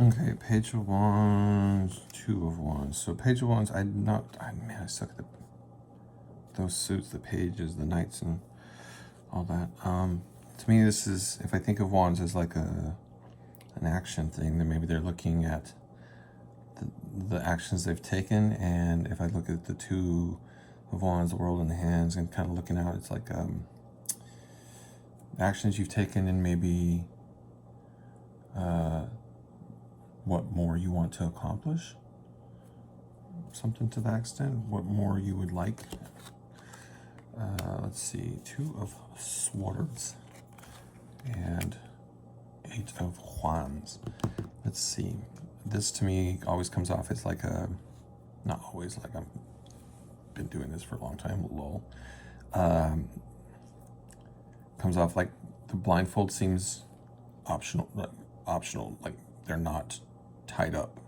Okay, Page of Wands, Two of Wands. So Page of Wands, man, I suck at those suits, the pages, the knights, and all that. To me, this is, if I think of Wands as like an action thing, then maybe they're looking at the actions they've taken. And if I look at the Two of Wands, the World in the Hands, and kind of looking out, it's like actions you've taken and maybe what more you want to accomplish, something to that extent, what more you would like. Let's see, Two of Swords and Eight of Wands. Let's see, this to me always comes off as like a, not always, like I've been doing this for a long time, lol. Comes off like the blindfold seems optional, like they're not tied up,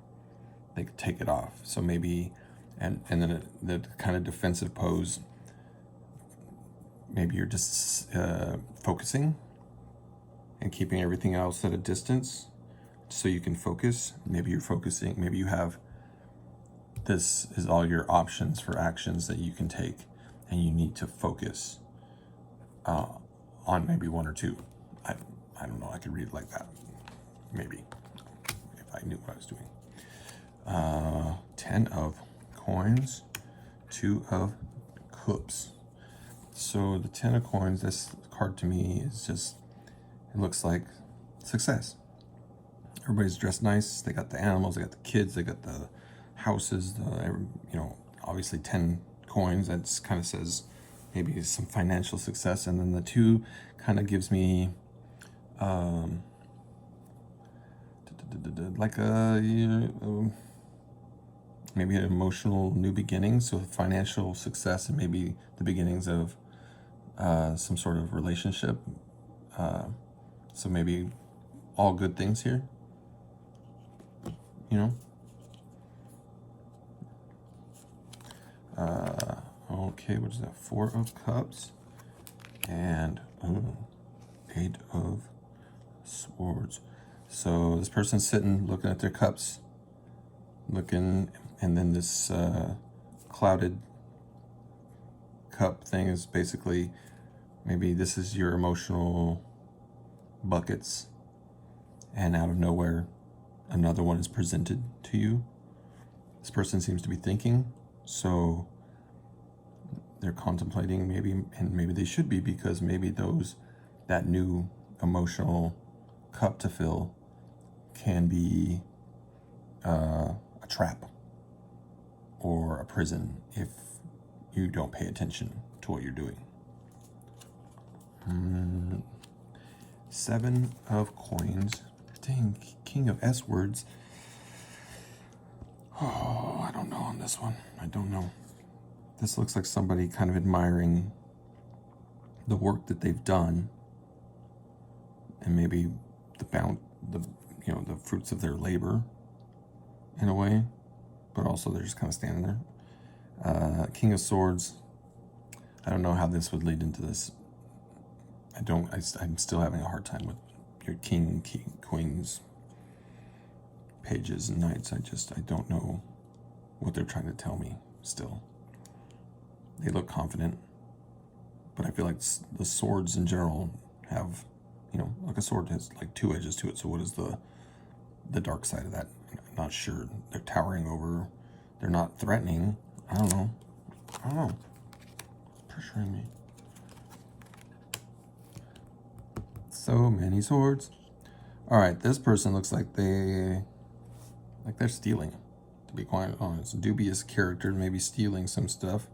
they could take it off. So maybe, and then the kind of defensive pose, maybe you're just focusing and keeping everything else at a distance so you can focus. Maybe you're focusing, maybe you have, this is all your options for actions that you can take, and you need to focus on maybe one or two. I don't know, I could read it like that, maybe, if I knew what I was doing. 10 of Coins, Two of Cups. So the 10 of Coins, this card to me is just, it looks like success. Everybody's dressed nice, they got the animals, they got the kids, they got the houses, obviously 10 coins, that kind of says maybe some financial success. And then the two kind of gives me like maybe an emotional new beginning. So financial success and maybe the beginnings of some sort of relationship. So maybe all good things here, okay, what is that? Four of Cups and Eight of Swords. So this person's sitting, looking at their cups, and then this clouded cup thing is basically, maybe this is your emotional buckets, and out of nowhere, another one is presented to you. This person seems to be thinking, so they're contemplating, maybe, and maybe they should be, because maybe that new emotional cup to fill can be a trap or a prison if you don't pay attention to what you're doing. 7 of Coins. Dang, King of S words. Oh, I don't know on this one. I don't know. This looks like somebody kind of admiring the work that they've done, and maybe the fruits of their labor in a way, but also they're just kind of standing there. King of Swords. I don't know how this would lead into this. I'm still having a hard time with your king, queens, pages, and knights. I don't know what they're trying to tell me still. They look confident, but I feel like the swords in general have, like a sword has like two edges to it. So what is the dark side of that? I'm not sure. They're towering over. They're not threatening. I don't know. Pressuring me. So many swords. All right, this person looks like they're stealing, to be quite honest. Dubious character, maybe stealing some stuff,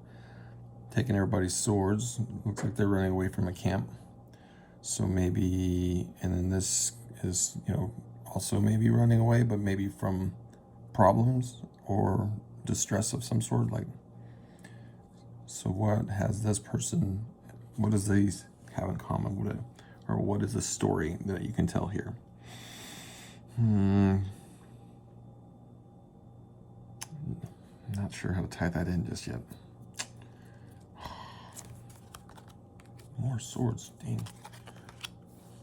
taking everybody's swords. Looks like they're running away from a camp. So maybe, and then this is, also maybe running away, but maybe from problems or distress of some sort. Like, so what has this person, what does these have in common? What is the story that you can tell here? Not sure how to tie that in just yet. More swords, dang.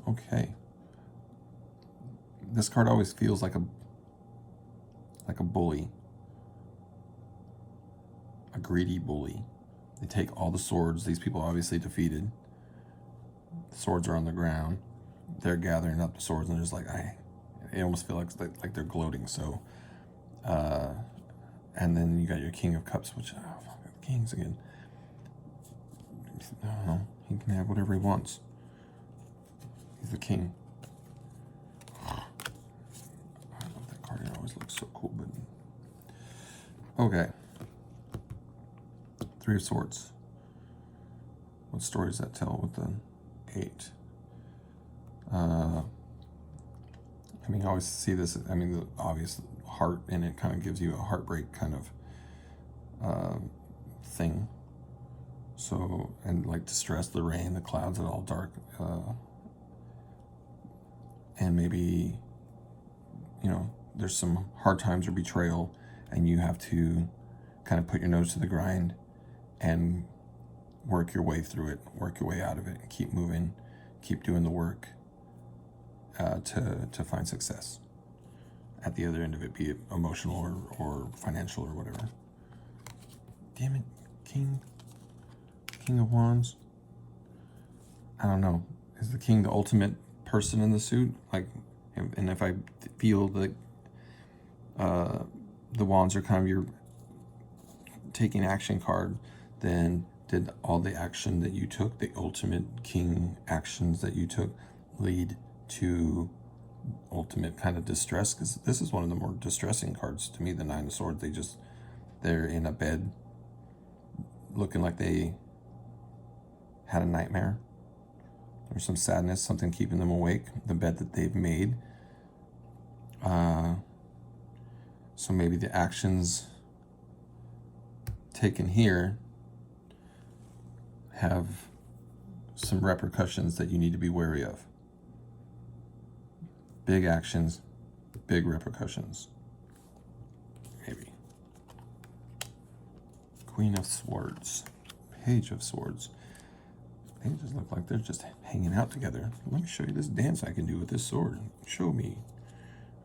Okay. This card always feels like like a bully, a greedy bully. They take all the swords. These people obviously defeated. The swords are on the ground. They're gathering up the swords, and they're just like, I almost feel like they're gloating. So, and then you got your King of Cups, which kings again. No, he can have whatever he wants. He's the king. I love that card. It always looks so cool. But okay, Three of Swords. What story does that tell with the 8? I mean, I always see this. I mean, the obvious heart in it kind of gives you a heartbreak kind of thing. So, and like distress, the rain, the clouds are all dark. And maybe, you know, there's some hard times or betrayal, and you have to kind of put your nose to the grind and work your way through it, work your way out of it, and keep moving, keep doing the work to find success at the other end of it, be it emotional or financial or whatever. Damn it, King of Wands. I don't know. Is the king the ultimate person in the suit? Like, and if I feel that the wands are kind of your taking action card, then did all the action that you took, the ultimate king actions that you took, lead to ultimate kind of distress? Because this is one of the more distressing cards to me, the Nine of Swords. They're in a bed looking like they had a nightmare or some sadness, something keeping them awake, the bed that they've made. So maybe the actions taken here have some repercussions that you need to be wary of. Big actions, big repercussions. Maybe. Queen of Swords, Page of Swords. They just look like they're just hanging out together. Let me show you this dance I can do with this sword. Show me.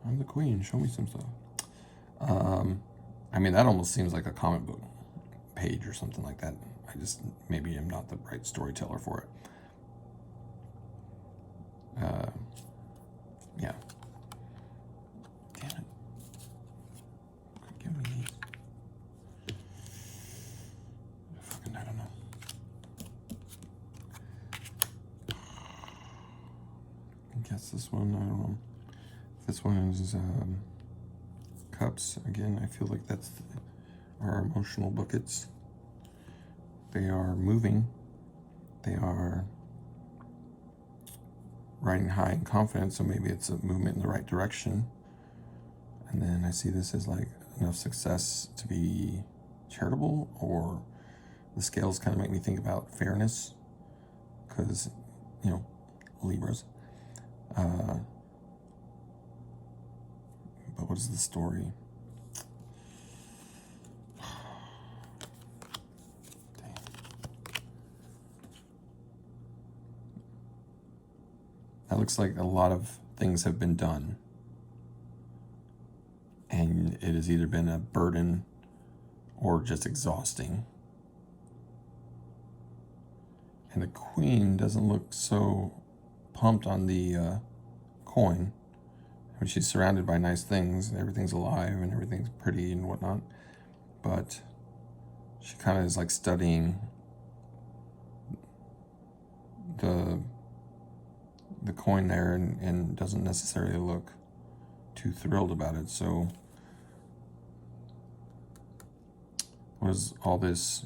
I'm the queen. Show me some stuff. I mean, that almost seems like a comic book page or something like that. Maybe I'm not the right storyteller for it. Yeah. Damn it. Give me these. Fucking, I don't know. I guess this one, I don't know. This one is Cups. Again, I feel like that's our emotional buckets. They are moving. They are riding high in confidence, so maybe it's a movement in the right direction. And then I see this as like enough success to be charitable, or the scales kind of make me think about fairness, because, you know, Libras. But what is the story? That looks like a lot of things have been done, and it has either been a burden or just exhausting. And the queen doesn't look so pumped on the coin. I mean, she's surrounded by nice things, and everything's alive and everything's pretty and whatnot, but she kind of is like studying the coin there, and doesn't necessarily look too thrilled about it. So was all this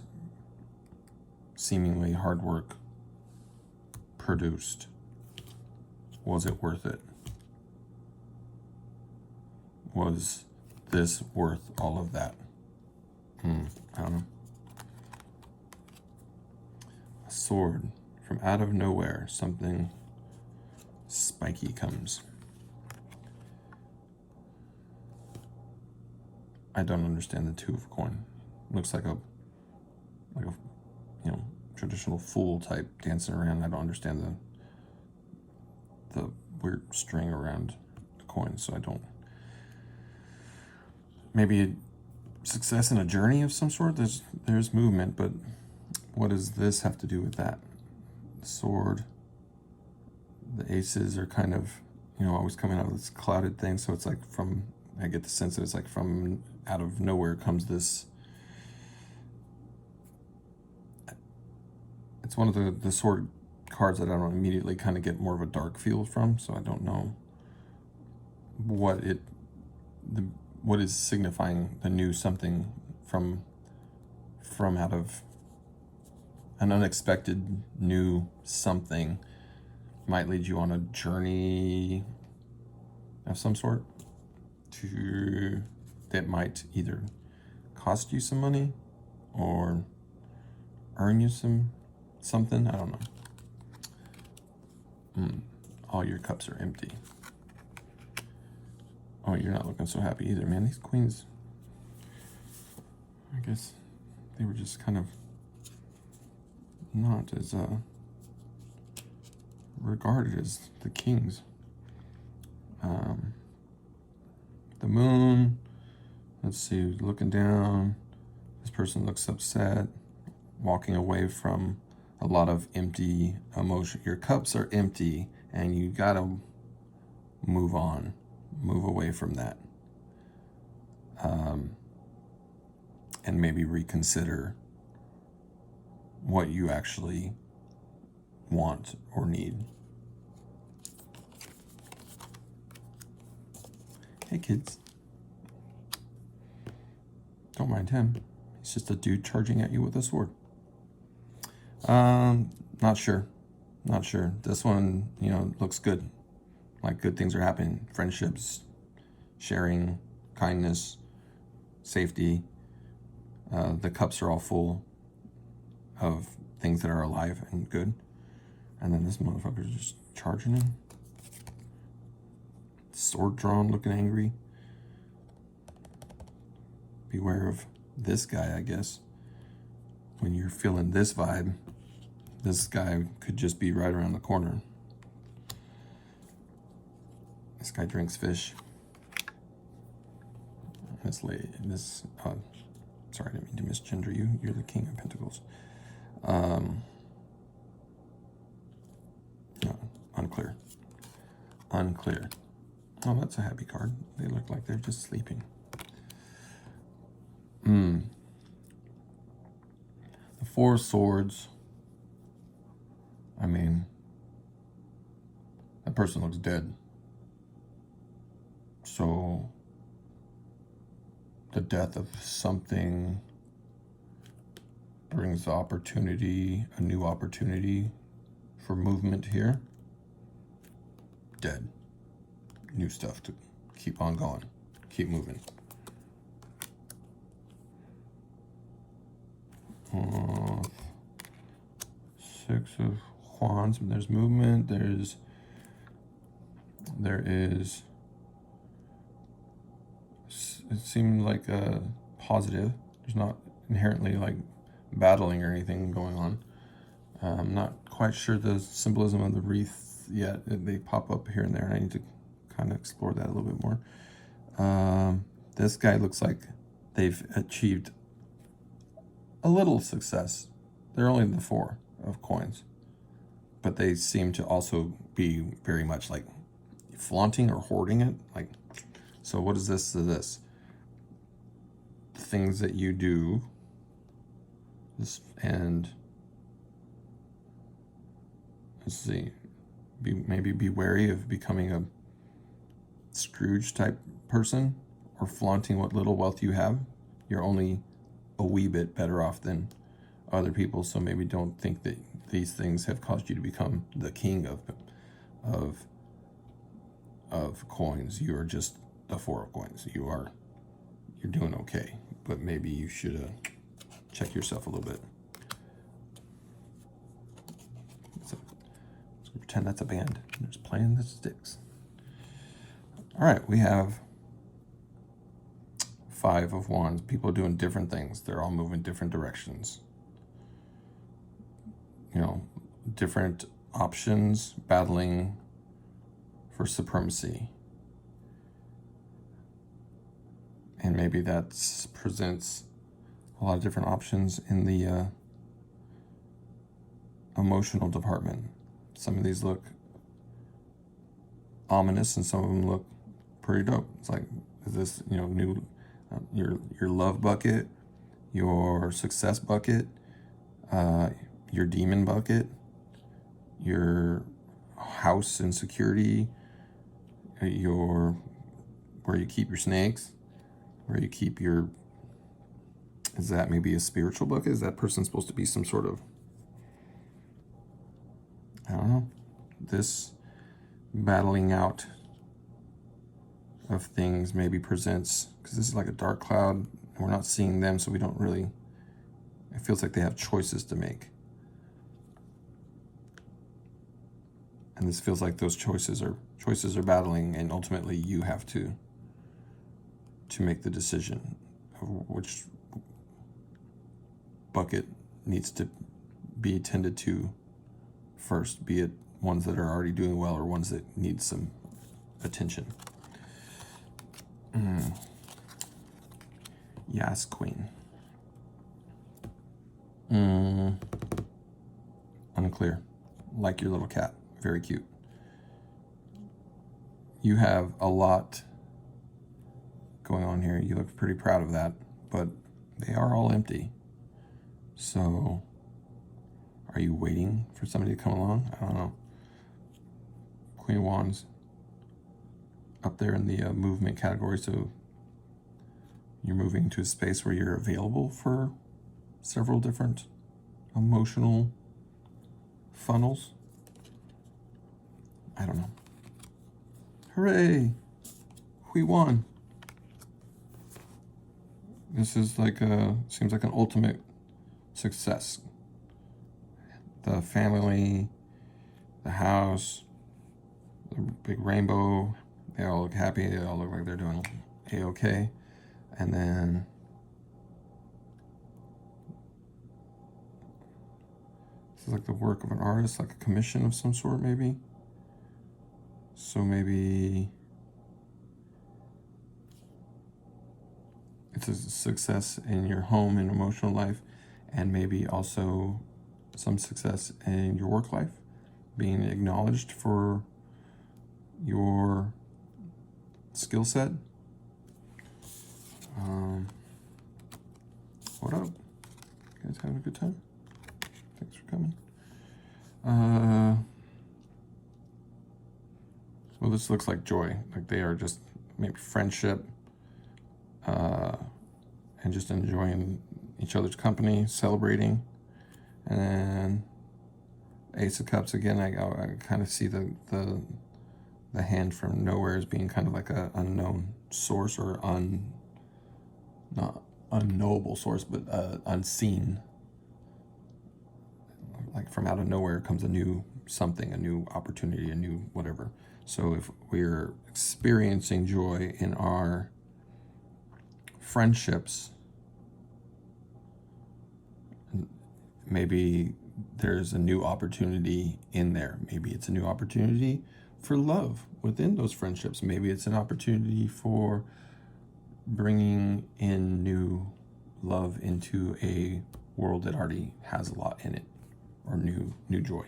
seemingly hard work produced? Was it worth it? Was this worth all of that? I don't know. A sword. From out of nowhere, something spiky comes. I don't understand the Two of Coin. Looks like a you know, traditional fool type dancing around. I don't understand the weird string around the coin, so I don't maybe success in a journey of some sort. There's movement, but what does this have to do with that? The sword, the aces are kind of, always coming out of this clouded thing. So it's like I get the sense that it's like from out of nowhere comes this. It's one of the sword cards that I don't immediately kind of get more of a dark feel from. So I don't know what is signifying the new something from out of an unexpected new something might lead you on a journey of some sort that might either cost you some money or earn you something. I don't know. All your cups are empty. Oh, you're not looking so happy either, man. These queens, I guess they were just kind of not as regarded as the kings. The moon, let's see, looking down, this person looks upset, walking away from a lot of empty emotion. Your cups are empty and you gotta move on, move away from that. And maybe reconsider what you actually want or need. Hey kids. Don't mind him. He's just a dude charging at you with a sword. Not sure. This one, looks good. Like good things are happening. Friendships, sharing, kindness, safety. The cups are all full of things that are alive and good. And then this motherfucker's just charging him. Sword drawn, looking angry. Beware of this guy, I guess. When you're feeling this vibe, this guy could just be right around the corner. This guy drinks fish. This lady, sorry, I didn't mean to misgender you. You're the King of Pentacles. No, unclear. Oh, that's a happy card. They look like they're just sleeping. The Four of Swords. I mean, that person looks dead. So, the death of something brings the opportunity, a new opportunity for movement here. Dead. New stuff to keep on going, keep moving. Six of Wands. There's movement. There is. It seemed like a positive. There's not inherently like battling or anything going on. I'm not quite sure the symbolism of the wreath yet. They pop up here and there. I need to kind of explore that a little bit more. This guy looks like they've achieved a little success. They're only the Four of Coins, but they seem to also be very much like flaunting or hoarding it. Like, so what is this to this? Things that you do, and let's see, maybe be wary of becoming a Scrooge type person or flaunting what little wealth you have. You're only a wee bit better off than other people, so maybe don't think that these things have caused you to become the king of coins. You are just the Four of Coins. You're doing okay, but maybe you should check yourself a little bit. Let's pretend that's a band. I'm just playing the sticks. All right, we have Five of Wands. People doing different things. They're all moving different directions. Different options, battling for supremacy. And maybe that presents a lot of different options in the emotional department. Some of these look ominous and some of them look pretty dope. It's like, is this, new, your love bucket, your success bucket, your demon bucket, your house insecurity, your, where you keep your snakes, where you keep your, is that maybe a spiritual bucket? Is that person supposed to be some sort of, I don't know, this battling out of things maybe presents, because this is like a dark cloud, and we're not seeing them, so we don't really, it feels like they have choices to make. And this feels like those choices are battling, and ultimately you have to make the decision of which bucket needs to be tended to first, be it ones that are already doing well or ones that need some attention. Yes, Queen. Unclear. Like your little cat. Very cute. You have a lot going on here. You look pretty proud of that, but they are all empty. So, are you waiting for somebody to come along? I don't know. Queen of Wands up there in the movement category, so you're moving to a space where you're available for several different emotional funnels. I don't know. Hooray! We won. This is like seems like an ultimate success. The family, the house, the big rainbow, they all look happy, they all look like they're doing A-okay. And then this is like the work of an artist, like a commission of some sort maybe. So maybe it's a success in your home and emotional life, and maybe also some success in your work life, being acknowledged for your skill set. What up? You guys having a good time? Thanks for coming. Well, this looks like joy. Like they are just maybe friendship, and just enjoying each other's company, celebrating. And then Ace of Cups again. I kind of see the hand from nowhere as being kind of like a unknown source, or not unknowable source, but unseen. Like from out of nowhere comes a new something, a new opportunity, a new whatever. So if we're experiencing joy in our friendships, maybe there's a new opportunity in there. Maybe it's a new opportunity for love within those friendships. Maybe it's an opportunity for bringing in new love into a world that already has a lot in it, or new joy.